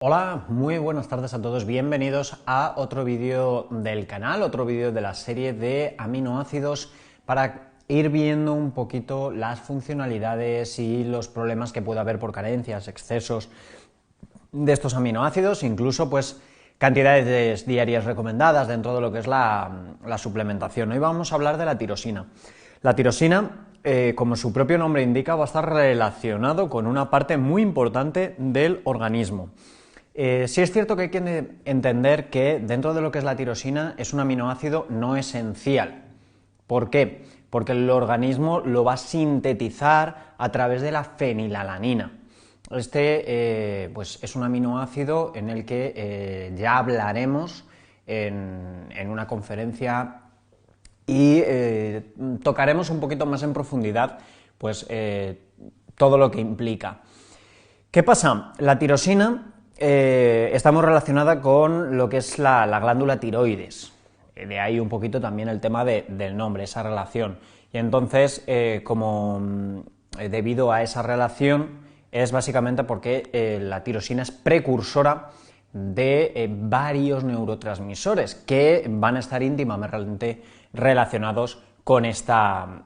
Hola, muy buenas tardes a todos, bienvenidos a otro vídeo del canal, otro vídeo de la serie de aminoácidos para ir viendo un poquito las funcionalidades y los problemas que puede haber por carencias, excesos de estos aminoácidos, incluso pues cantidades diarias recomendadas dentro de lo que es la suplementación. Hoy vamos a hablar de la tirosina. La tirosina, como su propio nombre indica, va a estar relacionado con una parte muy importante del organismo. Sí es cierto que hay que entender que dentro de lo que es la tirosina es un aminoácido no esencial. ¿Por qué? Porque el organismo lo va a sintetizar a través de la fenilalanina. Pues es un aminoácido en el que ya hablaremos en una conferencia y tocaremos un poquito más en profundidad pues, todo lo que implica. ¿Qué pasa? La tirosina está muy relacionada con lo que es la glándula tiroides. De ahí un poquito también el tema del nombre, esa relación. Y entonces, debido a esa relación, es básicamente porque la tirosina es precursora de varios neurotransmisores que van a estar íntimamente relacionados con esta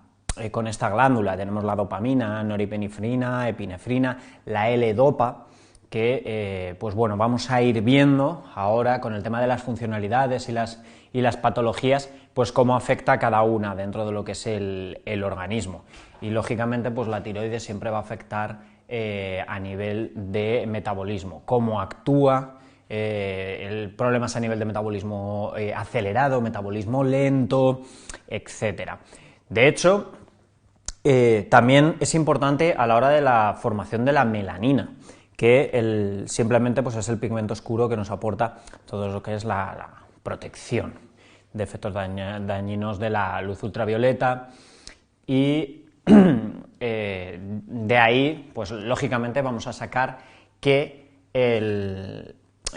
glándula. Tenemos la dopamina, noripinefrina, epinefrina, la L-dopa, que pues bueno, vamos a ir viendo ahora con el tema de las funcionalidades y las patologías, pues cómo afecta a cada una dentro de lo que es el organismo. Y lógicamente pues la tiroides siempre va a afectar a nivel de metabolismo, cómo actúa, problemas a nivel de metabolismo acelerado, metabolismo lento, etc. De hecho, también es importante a la hora de la formación de la melanina, que simplemente pues, es el pigmento oscuro que nos aporta todo lo que es la protección de efectos dañinos de la luz ultravioleta y de ahí, pues lógicamente vamos a sacar que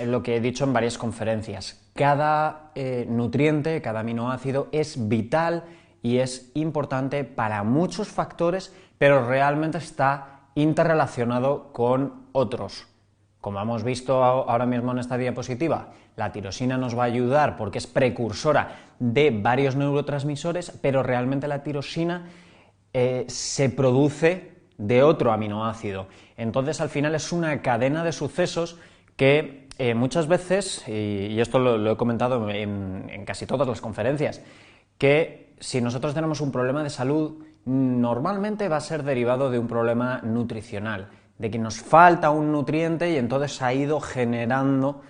lo que he dicho en varias conferencias, cada nutriente, cada aminoácido es vital y es importante para muchos factores, pero realmente está interrelacionado con otros. Como hemos visto ahora mismo en esta diapositiva, la tirosina nos va a ayudar porque es precursora de varios neurotransmisores, pero realmente la tirosina se produce de otro aminoácido. Entonces, al final es una cadena de sucesos que muchas veces, y esto lo he comentado en casi todas las conferencias, que si nosotros tenemos un problema de salud, normalmente va a ser derivado de un problema nutricional, de que nos falta un nutriente y entonces ha ido generando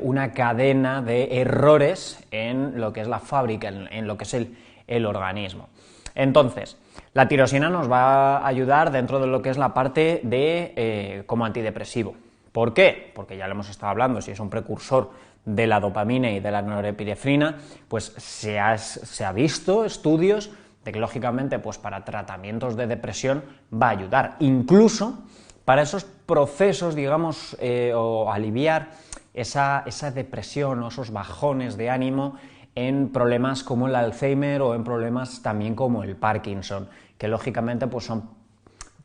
una cadena de errores en lo que es la fábrica, en lo que es el organismo. Entonces, la tirosina nos va a ayudar dentro de lo que es la parte de como antidepresivo. ¿Por qué? Porque ya lo hemos estado hablando, si es un precursor de la dopamina y de la norepinefrina, pues se ha visto estudios de que lógicamente pues para tratamientos de depresión va a ayudar, incluso para esos procesos, digamos, o aliviar esa depresión o esos bajones de ánimo en problemas como el Alzheimer o en problemas también como el Parkinson, que lógicamente pues son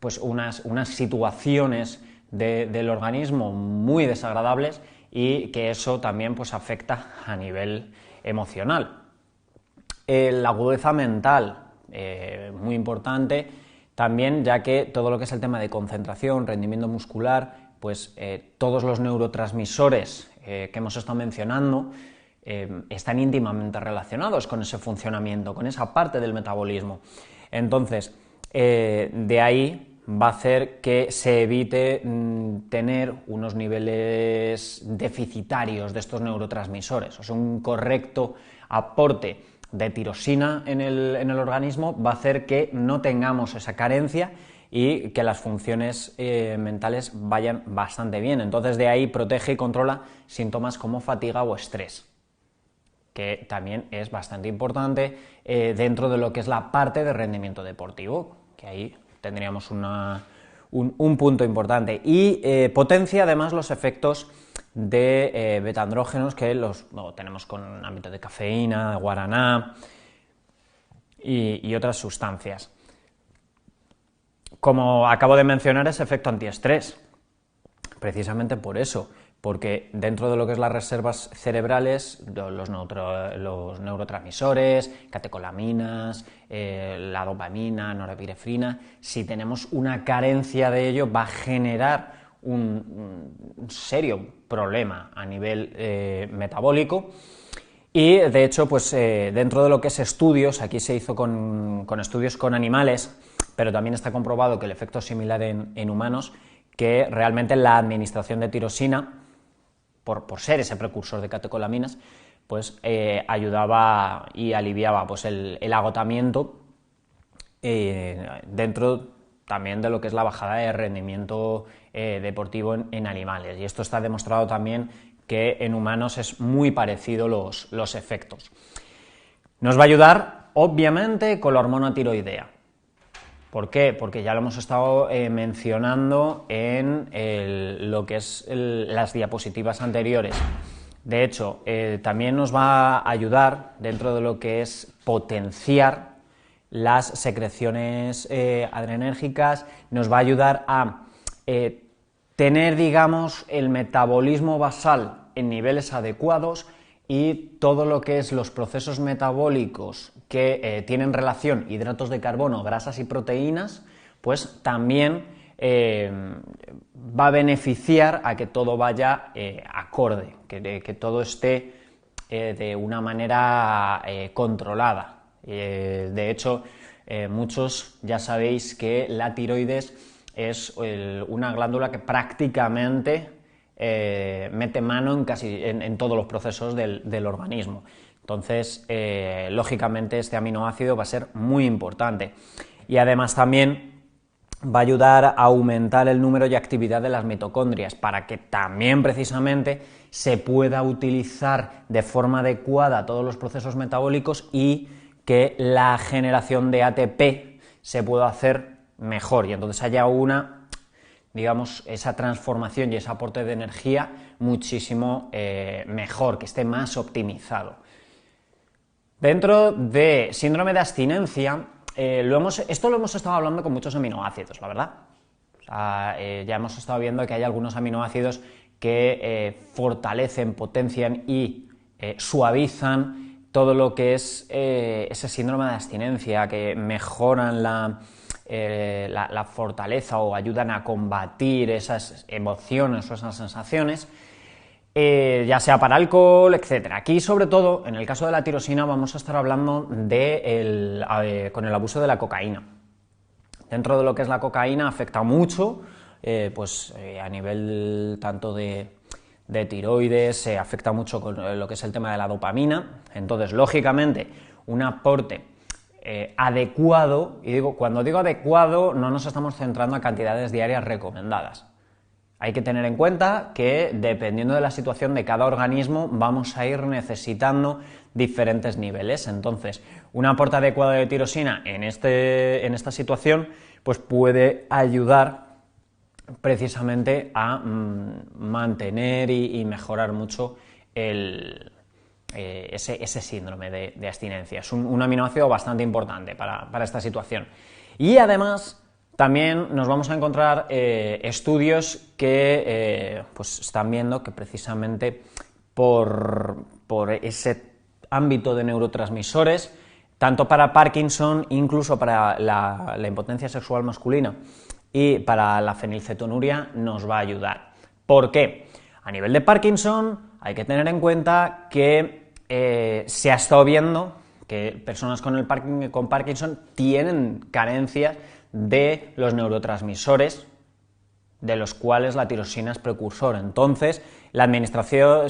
pues unas situaciones del organismo muy desagradables y que eso también pues afecta a nivel emocional. La agudeza mental, muy importante también, ya que todo lo que es el tema de concentración, rendimiento muscular, pues todos los neurotransmisores que hemos estado mencionando están íntimamente relacionados con ese funcionamiento, con esa parte del metabolismo. Entonces, de ahí va a hacer que se evite tener unos niveles deficitarios de estos neurotransmisores. O sea, un correcto aporte de tirosina en el organismo va a hacer que no tengamos esa carencia y que las funciones mentales vayan bastante bien. Entonces, de ahí protege y controla síntomas como fatiga o estrés, que también es bastante importante dentro de lo que es la parte de rendimiento deportivo, que ahí tendríamos un punto importante. Y potencia además los efectos de betaandrógenos que lo tenemos con ámbito de cafeína, de guaraná y otras sustancias. Como acabo de mencionar, es efecto antiestrés, precisamente por eso, porque dentro de lo que es las reservas cerebrales, los neurotransmisores, catecolaminas, la dopamina, norepinefrina, si tenemos una carencia de ello va a generar un serio problema a nivel metabólico. Y de hecho, pues dentro de lo que es estudios, aquí se hizo con estudios con animales, pero también está comprobado que el efecto es similar en humanos, que realmente la administración de tirosina, por ser ese precursor de catecolaminas, pues ayudaba y aliviaba pues, el agotamiento dentro también de lo que es la bajada de rendimiento deportivo en animales. Y esto está demostrado también que en humanos es muy parecido los efectos. Nos va a ayudar, obviamente, con la hormona tiroidea. ¿Por qué? Porque ya lo hemos estado mencionando en lo que es las diapositivas anteriores. De hecho, también nos va a ayudar dentro de lo que es potenciar las secreciones adrenérgicas, nos va a ayudar a tener, digamos, el metabolismo basal en niveles adecuados y todo lo que es los procesos metabólicos que tienen relación hidratos de carbono, grasas y proteínas, pues también va a beneficiar a que todo vaya acorde, que todo esté de una manera controlada. De hecho, muchos ya sabéis que la tiroides es una glándula que prácticamente mete mano en todos los procesos del organismo. Entonces, lógicamente, este aminoácido va a ser muy importante. Y además también va a ayudar a aumentar el número y actividad de las mitocondrias para que también precisamente se pueda utilizar de forma adecuada todos los procesos metabólicos y que la generación de ATP se pueda hacer mejor y entonces haya digamos, esa transformación y ese aporte de energía muchísimo mejor, que esté más optimizado. Dentro de síndrome de abstinencia, esto lo hemos estado hablando con muchos aminoácidos, la verdad. O sea, ya hemos estado viendo que hay algunos aminoácidos que fortalecen, potencian y suavizan todo lo que es ese síndrome de abstinencia, que mejoran la fortaleza o ayudan a combatir esas emociones o esas sensaciones, ya sea para alcohol, etc. Aquí, sobre todo, en el caso de la tirosina, vamos a estar hablando con el abuso de la cocaína. Dentro de lo que es la cocaína afecta mucho, a nivel tanto de tiroides, se afecta mucho con lo que es el tema de la dopamina. Entonces, lógicamente, un aporte adecuado, y cuando digo adecuado, no nos estamos centrando en cantidades diarias recomendadas. Hay que tener en cuenta que, dependiendo de la situación de cada organismo, vamos a ir necesitando diferentes niveles. Entonces, un aporte adecuado de tirosina en esta situación pues puede ayudar precisamente a mantener y mejorar mucho ese síndrome de abstinencia. Es un aminoácido bastante importante para esta situación. Y además, también nos vamos a encontrar estudios que pues están viendo que precisamente por ese ámbito de neurotransmisores, tanto para Parkinson, incluso para la impotencia sexual masculina y para la fenilcetonuria, nos va a ayudar. ¿Por qué? A nivel de Parkinson hay que tener en cuenta que se ha estado viendo que personas con Parkinson tienen carencias de los neurotransmisores de los cuales la tirosina es precursor. Entonces, la administración,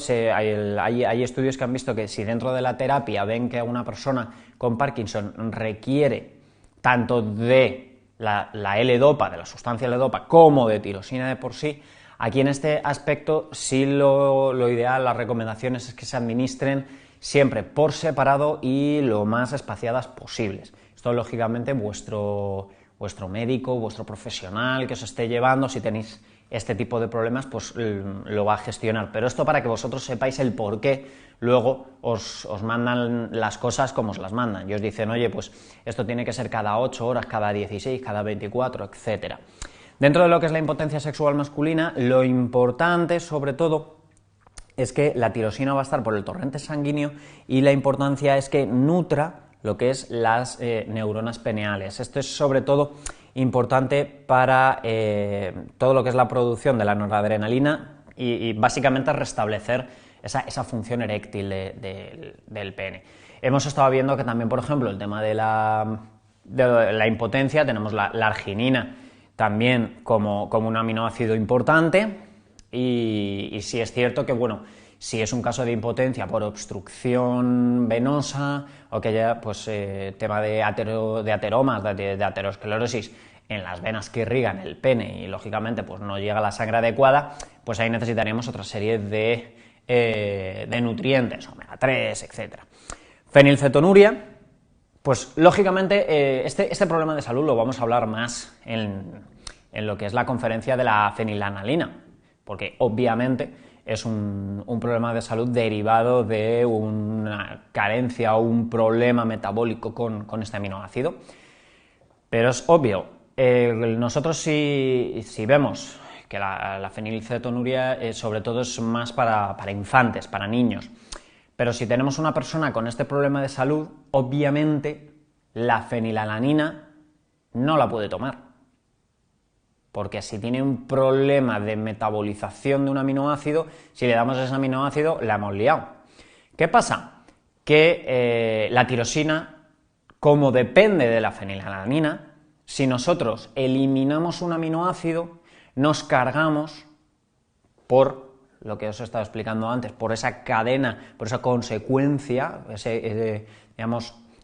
hay estudios que han visto que si dentro de la terapia ven que una persona con Parkinson requiere tanto de la L-dopa, de la sustancia L-dopa, como de tirosina de por sí, aquí en este aspecto sí lo ideal, las recomendaciones es que se administren siempre por separado y lo más espaciadas posibles. Esto, lógicamente, vuestro médico, vuestro profesional que os esté llevando, si tenéis este tipo de problemas, pues lo va a gestionar. Pero esto para que vosotros sepáis el por qué luego os mandan las cosas como os las mandan. Y os dicen, oye, pues esto tiene que ser cada 8 horas, cada 16, cada 24, etc. Dentro de lo que es la impotencia sexual masculina, lo importante, sobre todo, es que la tirosina va a estar por el torrente sanguíneo y la importancia es que nutra lo que es las neuronas peneales. Esto es sobre todo importante para todo lo que es la producción de la noradrenalina y básicamente restablecer esa función eréctil del pene. Hemos estado viendo que también, por ejemplo, el tema de la impotencia, tenemos la arginina también como un aminoácido importante y sí es cierto que, bueno, si es un caso de impotencia por obstrucción venosa o que haya pues, tema de ateromas, de aterosclerosis en las venas que irrigan el pene y lógicamente pues, no llega la sangre adecuada, pues ahí necesitaríamos otra serie de nutrientes, omega 3, etc. Fenilcetonuria, pues lógicamente este problema de salud lo vamos a hablar más en lo que es la conferencia de la fenilanalina, porque obviamente es un problema de salud derivado de una carencia o un problema metabólico con este aminoácido. Pero es obvio, nosotros si vemos que la fenilcetonuria sobre todo es más para infantes, para niños, pero si tenemos una persona con este problema de salud, obviamente la fenilalanina no la puede tomar. Porque si tiene un problema de metabolización de un aminoácido, si le damos ese aminoácido, la hemos liado. ¿Qué pasa? Que la tirosina, como depende de la fenilalanina, si nosotros eliminamos un aminoácido, nos cargamos por lo que os he estado explicando antes, por esa cadena, por esa consecuencia,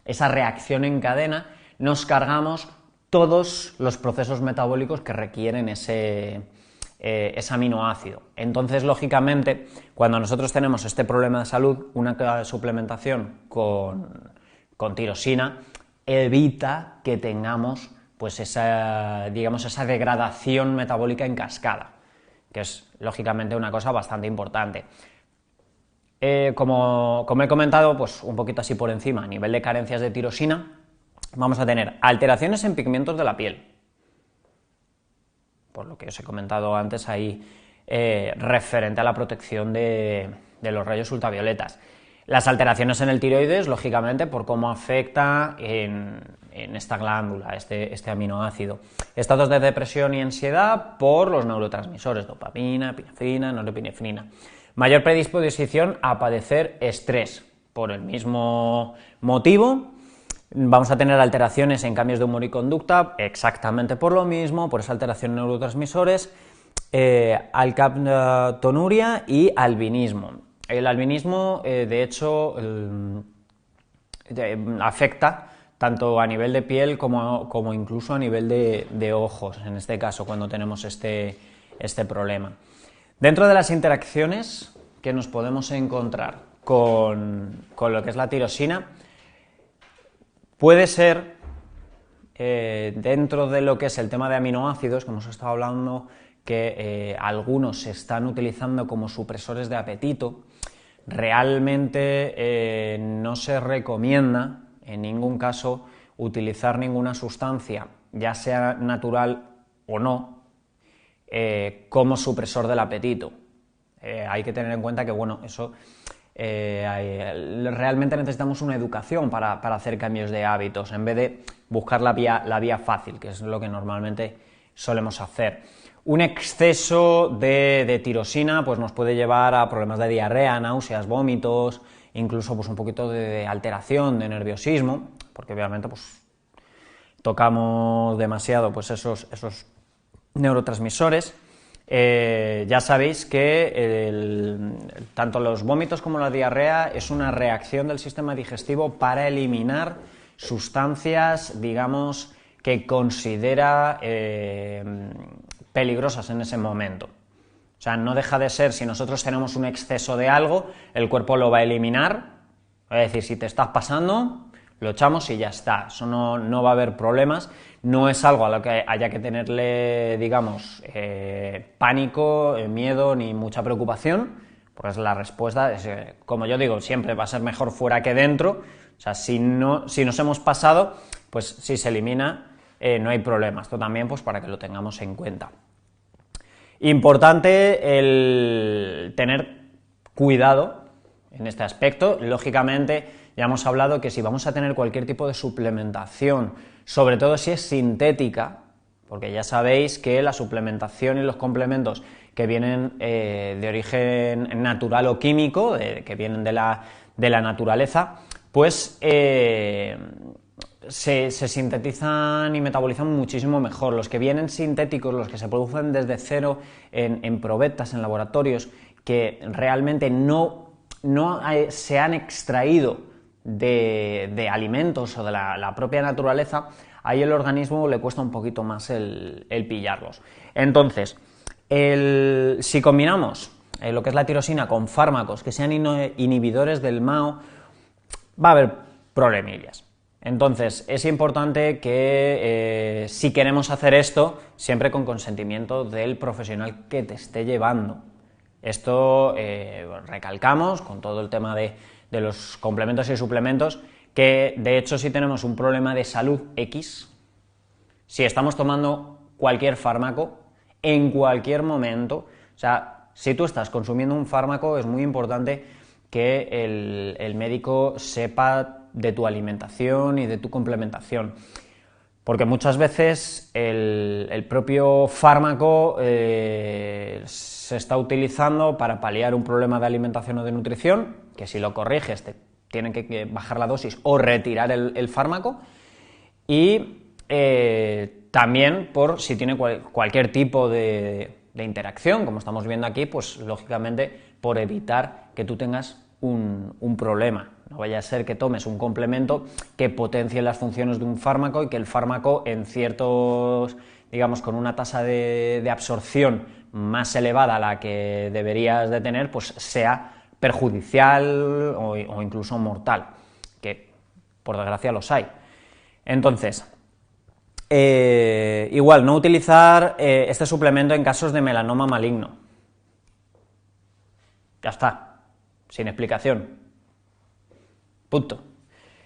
esa reacción en cadena, nos cargamos todos los procesos metabólicos que requieren ese aminoácido. Entonces, lógicamente, cuando nosotros tenemos este problema de salud, una suplementación con tirosina evita que tengamos pues esa degradación metabólica en cascada, que es lógicamente una cosa bastante importante. Como he comentado, pues un poquito así por encima, a nivel de carencias de tirosina, vamos a tener alteraciones en pigmentos de la piel, por lo que os he comentado antes ahí, referente a la protección de los rayos ultravioletas. Las alteraciones en el tiroides, lógicamente, por cómo afecta en esta glándula, este aminoácido. Estados de depresión y ansiedad por los neurotransmisores, dopamina, epinefrina, norepinefrina. Mayor predisposición a padecer estrés, por el mismo motivo. Vamos a tener alteraciones en cambios de humor y conducta, exactamente por lo mismo, por esa alteración en neurotransmisores, alcaptonuria y albinismo. El albinismo, de hecho, afecta tanto a nivel de piel como incluso a nivel de ojos, en este caso, cuando tenemos este problema. Dentro de las interacciones que nos podemos encontrar con lo que es la tirosina, puede ser, dentro de lo que es el tema de aminoácidos, que hemos estado hablando, que algunos se están utilizando como supresores de apetito. Realmente no se recomienda en ningún caso utilizar ninguna sustancia, ya sea natural o no, como supresor del apetito. Hay que tener en cuenta que, bueno, eso realmente necesitamos una educación para hacer cambios de hábitos, en vez de buscar la vía fácil, que es lo que normalmente solemos hacer. Un exceso de tirosina pues, nos puede llevar a problemas de diarrea, náuseas, vómitos, incluso pues, un poquito de alteración, de nerviosismo, porque obviamente pues, tocamos demasiado pues, esos neurotransmisores. Ya sabéis que tanto los vómitos como la diarrea es una reacción del sistema digestivo para eliminar sustancias, digamos, que considera peligrosas en ese momento. O sea, no deja de ser, si nosotros tenemos un exceso de algo, el cuerpo lo va a eliminar, es decir, si te estás pasando, lo echamos y ya está, eso no va a haber problemas, no es algo a lo que haya que tenerle, digamos, pánico, miedo ni mucha preocupación, pues la respuesta es, como yo digo, siempre va a ser mejor fuera que dentro, o sea, si nos hemos pasado, pues si se elimina, no hay problema, esto también pues para que lo tengamos en cuenta. Importante el tener cuidado en este aspecto. Lógicamente, ya hemos hablado que si vamos a tener cualquier tipo de suplementación, sobre todo si es sintética, porque ya sabéis que la suplementación y los complementos que vienen de origen natural o químico, que vienen de la naturaleza, pues se sintetizan y metabolizan muchísimo mejor. Los que vienen sintéticos, los que se producen desde cero en probetas, en laboratorios, que realmente no se han extraído de alimentos o de la propia naturaleza, ahí el organismo le cuesta un poquito más el pillarlos. Entonces, si combinamos lo que es la tirosina con fármacos que sean inhibidores del MAO, va a haber problemillas. Entonces, es importante que si queremos hacer esto, siempre con consentimiento del profesional que te esté llevando. Esto recalcamos con todo el tema de los complementos y suplementos, que de hecho si tenemos un problema de salud X, si estamos tomando cualquier fármaco, en cualquier momento, o sea, si tú estás consumiendo un fármaco, es muy importante que el médico sepa de tu alimentación y de tu complementación, porque muchas veces el propio fármaco se está utilizando para paliar un problema de alimentación o de nutrición, que si lo corriges te tienen que bajar la dosis o retirar el fármaco, y también por si tiene cualquier tipo de interacción, como estamos viendo aquí, pues lógicamente por evitar que tú tengas un problema. No vaya a ser que tomes un complemento que potencie las funciones de un fármaco y que el fármaco en ciertos, digamos, con una tasa de absorción más elevada a la que deberías de tener, pues sea perjudicial o incluso mortal, que por desgracia los hay. Entonces, igual, no utilizar este suplemento en casos de melanoma maligno. Ya está, sin explicación. Punto.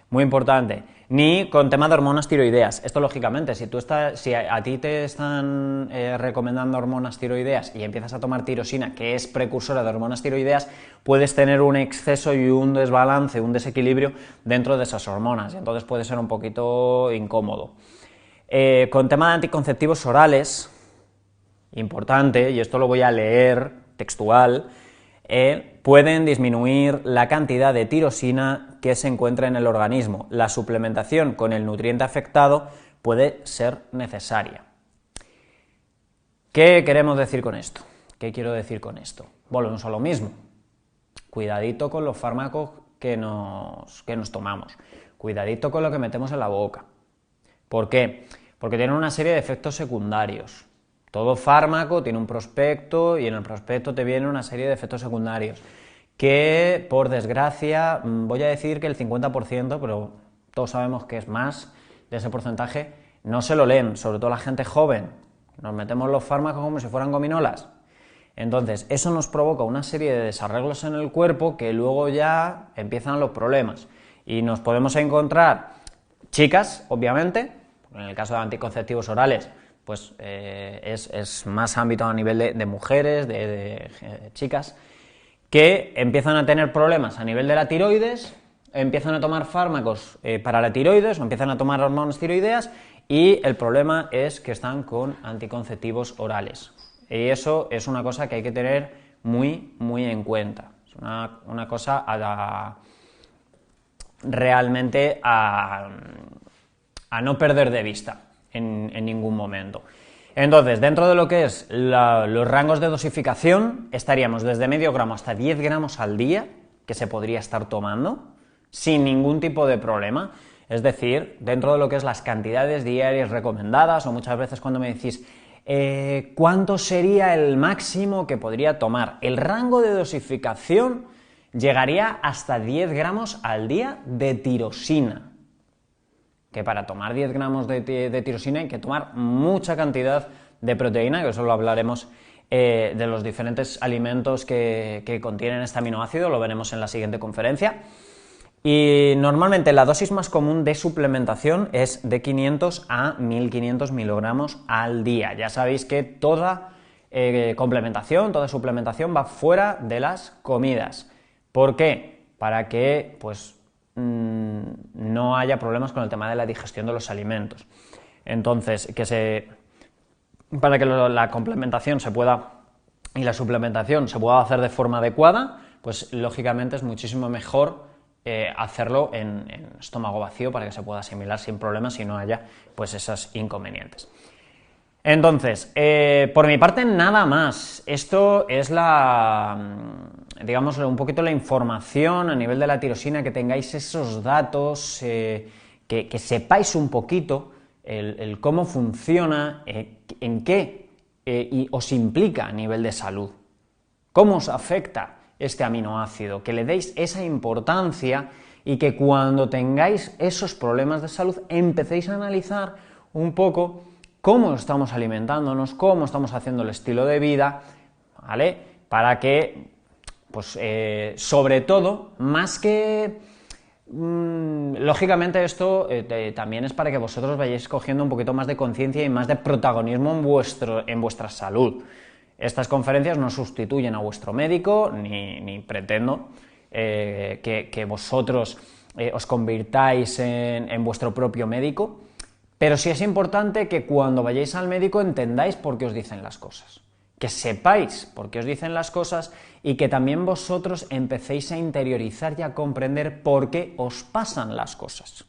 Muy importante. Ni con tema de hormonas tiroideas. Esto, lógicamente, si a ti te están recomendando hormonas tiroideas y empiezas a tomar tirosina, que es precursora de hormonas tiroideas, puedes tener un exceso y un desbalance, un desequilibrio dentro de esas hormonas, y entonces puede ser un poquito incómodo. Con tema de anticonceptivos orales, importante, y esto lo voy a leer textual, pueden disminuir la cantidad de tirosina que se encuentra en el organismo. La suplementación con el nutriente afectado puede ser necesaria. ¿Qué queremos decir con esto? ¿Qué quiero decir con esto? Volvemos a lo mismo. Cuidadito con los fármacos que nos tomamos. Cuidadito con lo que metemos en la boca. ¿Por qué? Porque tienen una serie de efectos secundarios. Todo fármaco tiene un prospecto y en el prospecto te viene una serie de efectos secundarios que, por desgracia, voy a decir que el 50%, pero todos sabemos que es más de ese porcentaje, no se lo leen, sobre todo la gente joven. Nos metemos los fármacos como si fueran gominolas. Entonces, eso nos provoca una serie de desarreglos en el cuerpo que luego ya empiezan los problemas. Y nos podemos encontrar chicas, obviamente, en el caso de anticonceptivos orales, pues es más ámbito a nivel de mujeres, de chicas, que empiezan a tener problemas a nivel de la tiroides, empiezan a tomar fármacos para la tiroides o empiezan a tomar hormonas tiroideas y el problema es que están con anticonceptivos orales. Y eso es una cosa que hay que tener muy, muy en cuenta. Es una cosa realmente a no perder de vista en ningún momento. Entonces, dentro de lo que es los rangos de dosificación, estaríamos desde medio gramo hasta 10 gramos al día, que se podría estar tomando, sin ningún tipo de problema. Es decir, dentro de lo que es las cantidades diarias recomendadas, o muchas veces cuando me decís, ¿cuánto sería el máximo que podría tomar? El rango de dosificación llegaría hasta 10 gramos al día de tirosina. Que para tomar 10 gramos de tirosina hay que tomar mucha cantidad de proteína, que eso lo hablaremos de los diferentes alimentos que contienen este aminoácido, lo veremos en la siguiente conferencia. Y normalmente la dosis más común de suplementación es de 500 a 1500 miligramos al día. Ya sabéis que toda complementación, toda suplementación va fuera de las comidas. ¿Por qué? Para que pues no haya problemas con el tema de la digestión de los alimentos. Entonces, para que la complementación y la suplementación se pueda hacer de forma adecuada, pues lógicamente es muchísimo mejor hacerlo en estómago vacío para que se pueda asimilar sin problemas y no haya pues esos inconvenientes. Entonces, por mi parte nada más. Esto es digamos, un poquito la información a nivel de la tirosina, que tengáis esos datos, que sepáis un poquito el cómo funciona, en qué os implica a nivel de salud, cómo os afecta este aminoácido, que le deis esa importancia y que cuando tengáis esos problemas de salud empecéis a analizar un poco cómo estamos alimentándonos, cómo estamos haciendo el estilo de vida, ¿vale? Para que, pues, sobre todo, más que... lógicamente esto también es para que vosotros vayáis cogiendo un poquito más de conciencia y más de protagonismo en vuestra salud. Estas conferencias no sustituyen a vuestro médico, ni pretendo que vosotros os convirtáis en vuestro propio médico, pero sí es importante que cuando vayáis al médico entendáis por qué os dicen las cosas, que sepáis por qué os dicen las cosas y que también vosotros empecéis a interiorizar y a comprender por qué os pasan las cosas.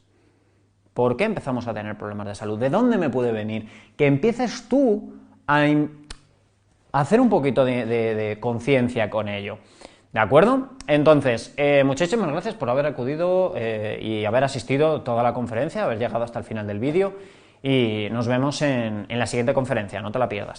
¿Por qué empezamos a tener problemas de salud? ¿De dónde me puede venir? Que empieces tú a hacer un poquito de conciencia con ello. ¿De acuerdo? Entonces, muchísimas gracias por haber acudido y haber asistido a toda la conferencia, haber llegado hasta el final del vídeo, y nos vemos en la siguiente conferencia, no te la pierdas.